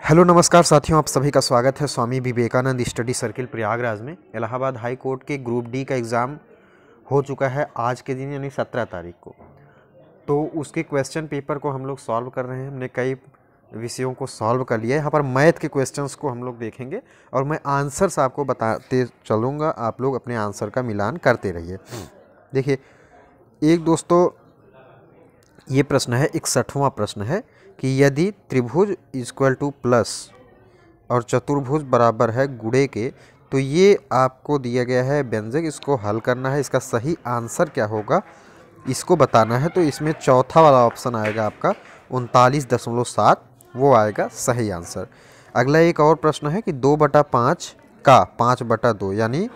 Hello नमस्कार साथियों, आप सभी का स्वागत है स्वामी विवेकानंद स्टडी सर्किल प्रयागराज में। इलाहाबाद हाई कोर्ट के ग्रुप डी का एग्ज़ाम हो चुका है आज के दिन यानी 17 तारीख को। तो उसके क्वेश्चन पेपर को हम लोग सॉल्व कर रहे हैं। हमने कई विषयों को सॉल्व कर लिया है। यहाँ पर मैथ के क्वेश्चंस को हम लोग देखेंगे और मैं आंसर्स आपको बताते चलूँगा, आप लोग अपने आंसर का मिलान करते रहिए। देखिए एक दोस्तों, ये प्रश्न है 61वां प्रश्न है कि यदि त्रिभुज इक्वल टू प्लस और चतुर्भुज बराबर है गुणे के, तो ये आपको दिया गया है व्यंजक, इसको हल करना है। इसका सही आंसर क्या होगा इसको बताना है। तो इसमें चौथा वाला ऑप्शन आएगा आपका 39.7, वो आएगा सही आंसर। अगला एक और प्रश्न है कि 2/5 का 5/2 यानी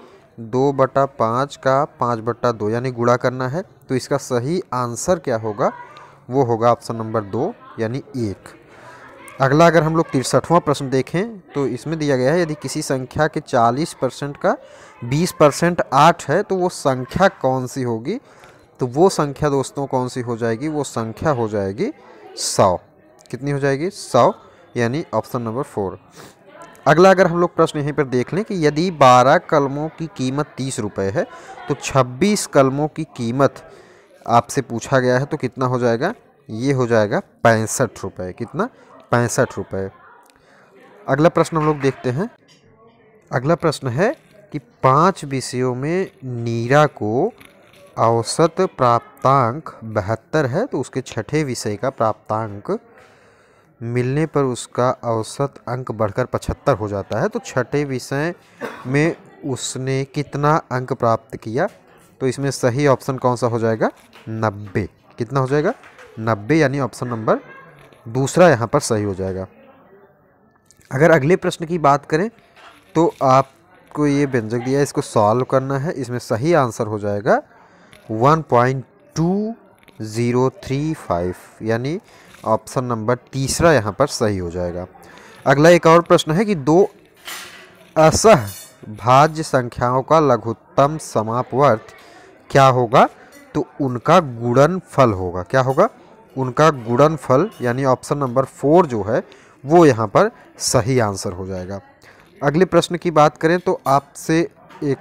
2/5 का 5/2 यानी गुणा करना है। तो इसका सही आंसर क्या होगा, वो होगा ऑप्शन नंबर 2 यानी 1। अगला अगर हम लोग 63वां प्रश्न देखें तो इसमें दिया गया है यदि किसी संख्या के 40% का 20% 8 है तो वो संख्या कौन सी होगी। तो वो संख्या दोस्तों कौन सी हो जाएगी, वो संख्या हो जाएगी 100। कितनी हो जाएगी, 100, यानी ऑप्शन नंबर 4। अगला अगर हम लोग प्रश्न यहीं पर देख लें कि यदि 12 कलमों की कीमत 30 रुपये है तो 26 कलमों की कीमत आपसे पूछा गया है तो कितना हो जाएगा, ये हो जाएगा 65 रुपये। कितना, 65 रुपये। अगला प्रश्न हम लोग देखते हैं। अगला प्रश्न है कि 5 विषयों में नीरा को औसत प्राप्तांक 72 है तो उसके छठे विषय का प्राप्तांक मिलने पर उसका औसत अंक बढ़कर 75 हो जाता है। तो छठे विषय में उसने कितना अंक प्राप्त किया। तो इसमें सही ऑप्शन कौन सा हो जाएगा, 90। कितना हो जाएगा, 90, यानी ऑप्शन नंबर दूसरा यहाँ पर सही हो जाएगा। अगर अगले प्रश्न की बात करें तो आपको ये व्यंजक दिया है, इसको सॉल्व करना है। इसमें सही आंसर हो जाएगा 1.2035, यानी ऑप्शन नंबर तीसरा यहाँ पर सही हो जाएगा। अगला एक और प्रश्न है कि 2 असह भाज्य संख्याओं का लघुत्तम समापवर्त क्या होगा। तो उनका गुणनफल होगा। क्या होगा, उनका गुणनफल, यानी ऑप्शन नंबर 4 जो है वो यहाँ पर सही आंसर हो जाएगा। अगले प्रश्न की बात करें तो आपसे एक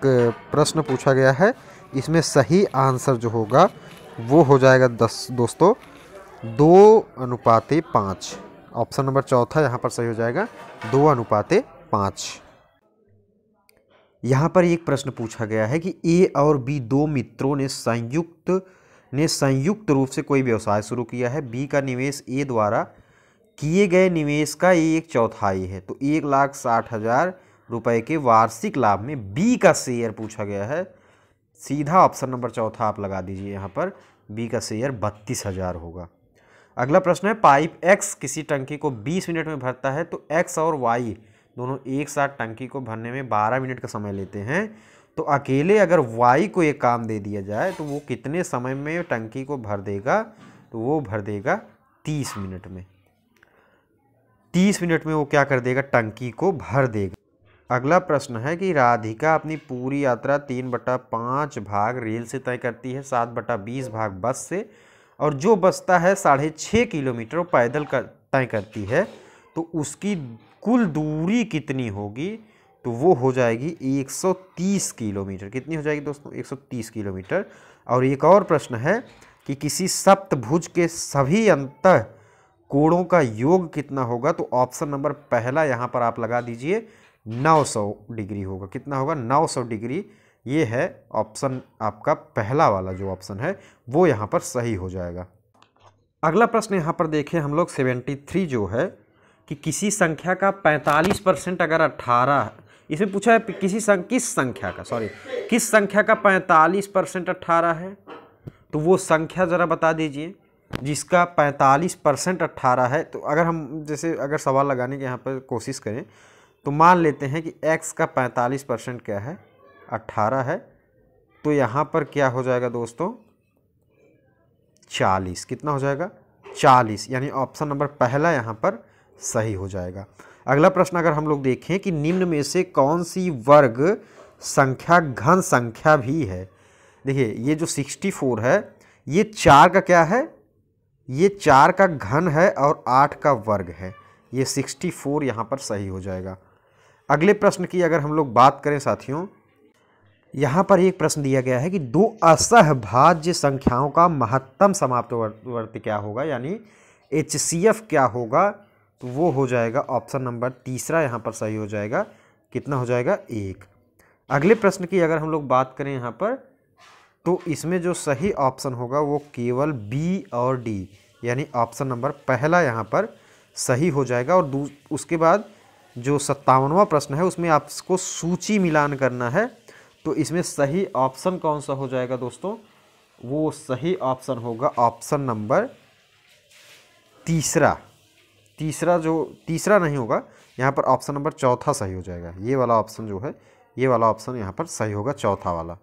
प्रश्न पूछा गया है, इसमें सही आंसर जो होगा वो हो जाएगा दोस्तों 2:5। ऑप्शन नंबर चौथा यहाँ पर सही हो जाएगा 2:5। यहाँ पर एक प्रश्न पूछा गया है कि ए और बी दो मित्रों ने संयुक्त रूप से कोई व्यवसाय शुरू किया है। बी का निवेश ए द्वारा किए गए निवेश का 1/4 है। तो 1,60,000 रुपये के वार्षिक लाभ में बी का शेयर पूछा गया है। सीधा ऑप्शन नंबर चौथा आप लगा दीजिए, यहाँ पर बी का शेयर 32,000 होगा। अगला प्रश्न है पाइप एक्स किसी टंकी को 20 मिनट में भरता है तो एक्स और वाई दोनों एक साथ टंकी को भरने में 12 मिनट का समय लेते हैं। तो अकेले अगर वाई को एक काम दे दिया जाए तो वो कितने समय में टंकी को भर देगा। तो वो भर देगा 30 मिनट में। 30 मिनट में वो क्या कर देगा, टंकी को भर देगा। अगला प्रश्न है कि राधिका अपनी पूरी यात्रा 3/5 भाग रेल से तय करती है, 7/20 भाग बस से, और जो बचता है 6.5 किलोमीटर पैदल तय करती है। तो उसकी कुल दूरी कितनी होगी। तो वो हो जाएगी 130 किलोमीटर। कितनी हो जाएगी दोस्तों, 130 किलोमीटर। और एक और प्रश्न है कि किसी सप्तभुज के सभी अंतः कोणों का योग कितना होगा। तो ऑप्शन नंबर पहला यहाँ पर आप लगा दीजिए 900 डिग्री होगा। कितना होगा, 900 डिग्री। ये है ऑप्शन आपका पहला वाला जो ऑप्शन है वो यहाँ पर सही हो जाएगा। अगला प्रश्न यहाँ पर देखें हम लोग 73 जो है कि किसी संख्या का 45% अगर 18, इसमें पूछा है किस संख्या का 45% 18 है। तो वो संख्या ज़रा बता दीजिए जिसका 45% 18 है। तो अगर हम जैसे अगर सवाल लगाने की यहाँ पर कोशिश करें तो मान लेते हैं कि x का 45% क्या है, 18 है। तो यहाँ पर क्या हो जाएगा दोस्तों, 40। कितना हो जाएगा, 40, यानी ऑप्शन नंबर पहला यहाँ पर सही हो जाएगा। अगला प्रश्न अगर हम लोग देखें कि निम्न में से कौन सी वर्ग संख्या घन संख्या भी है। देखिए ये जो 64 है ये 4 का क्या है, ये 4 का घन है और 8 का वर्ग है। ये 64 यहाँ पर सही हो जाएगा। अगले प्रश्न की अगर हम लोग बात करें साथियों, यहाँ पर एक प्रश्न दिया गया है कि दो असहभाज्य संख्याओं का महत्तम समाप्तवर्ती क्या होगा, यानी HCF क्या होगा, तो वो हो जाएगा ऑप्शन नंबर तीसरा यहाँ पर सही हो जाएगा। कितना हो जाएगा? 1। अगले प्रश्न की अगर हम लोग बात करें यहाँ पर, तो इसमें जो सही ऑप्शन होगा वो केवल B और D, यानी ऑप्शन नंबर पहला यहाँ पर सही हो जाएगा। और उसके बाद जो 57वां प्रश्न है उसमें आपको सूची मिलान करना है, तो इसमें सही ऑप्शन कौन सा हो जाएगा दोस्तों? वो सही ऑप्शन होगा ऑप्शन नंबर तीसरा। तीसरा नहीं होगा, यहाँ पर ऑप्शन नंबर चौथा सही हो जाएगा। ये वाला ऑप्शन जो है, ये वाला ऑप्शन यहाँ पर सही होगा, चौथा वाला।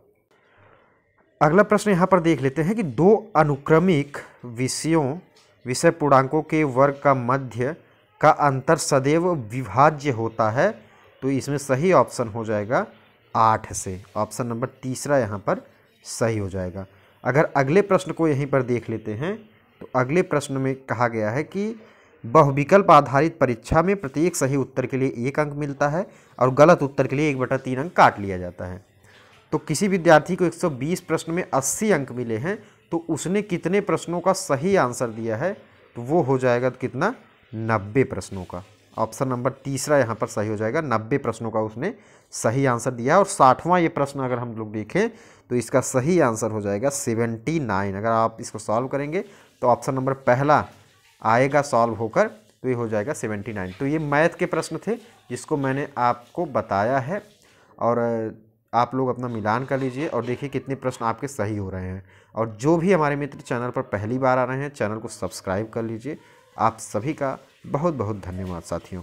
अगला प्रश्न यहाँ पर देख लेते हैं कि दो अनुक्रमिक विषय पूर्णांकों के वर्ग का मध्य का अंतर सदैव विभाज्य होता है, तो इसमें सही ऑप्शन हो जाएगा 8 से। ऑप्शन नंबर तीसरा यहाँ पर सही हो जाएगा। अगर अगले प्रश्न को यहीं पर देख लेते हैं, तो अगले प्रश्न में कहा गया है कि बहुविकल्प आधारित परीक्षा में प्रत्येक सही उत्तर के लिए 1 अंक मिलता है और गलत उत्तर के लिए 1/3 अंक काट लिया जाता है। तो किसी विद्यार्थी को 120 प्रश्न में 80 अंक मिले हैं, तो उसने कितने प्रश्नों का सही आंसर दिया है, तो वो हो जाएगा कितना? 90 प्रश्नों का। ऑप्शन नंबर तीसरा यहाँ पर सही हो जाएगा। 90 प्रश्नों का उसने सही आंसर दिया। और 60वां ये प्रश्न अगर हम लोग देखें तो इसका सही आंसर हो जाएगा 79। अगर आप इसको सॉल्व करेंगे तो ऑप्शन नंबर पहला आएगा सॉल्व होकर, तो ये हो जाएगा 79। तो ये मैथ के प्रश्न थे जिसको मैंने आपको बताया है, और आप लोग अपना मिलान कर लीजिए और देखिए कितने प्रश्न आपके सही हो रहे हैं। और जो भी हमारे मित्र चैनल पर पहली बार आ रहे हैं, चैनल को सब्सक्राइब कर लीजिए। आप सभी का बहुत बहुत धन्यवाद साथियों।